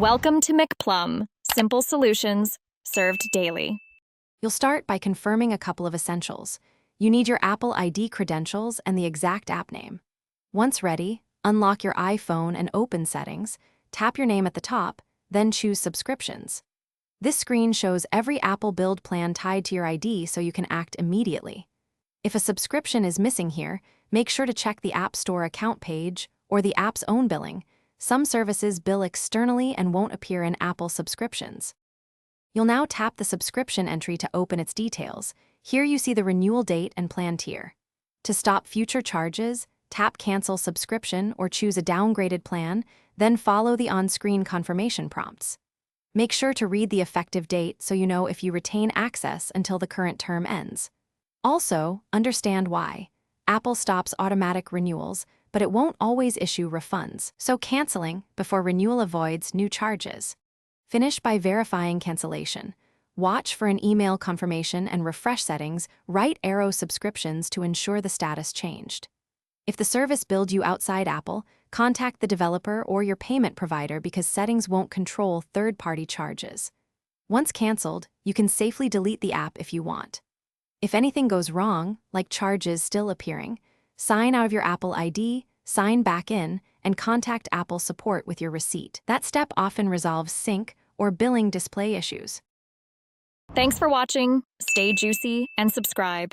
Welcome to McPlum, simple solutions served daily. You'll start by confirming a couple of essentials. You need your Apple ID credentials and the exact app name. Once ready, unlock your iPhone and open Settings, tap your name at the top, then choose Subscriptions. This screen shows every Apple Build plan tied to your ID so you can act immediately. If a subscription is missing here, make sure to check the App Store account page or the app's own billing. Some services bill externally and won't appear in Apple subscriptions. You'll now tap the subscription entry to open its details. Here you see the renewal date and plan tier. To stop future charges, tap Cancel Subscription or choose a downgraded plan, then follow the on-screen confirmation prompts. Make sure to read the effective date so you know if you retain access until the current term ends. Also, understand why. Apple stops automatic renewals, but it won't always issue refunds, so canceling before renewal avoids new charges. Finish by verifying cancellation. Watch for an email confirmation and refresh settings, right arrow subscriptions to ensure the status changed. If the service billed you outside Apple, contact the developer or your payment provider because settings won't control third-party charges. Once canceled, you can safely delete the app if you want. If anything goes wrong, like charges still appearing, sign out of your Apple ID, sign back in, and contact Apple support with your receipt. That step often resolves sync or billing display issues. Thanks for watching. Stay juicy and subscribe.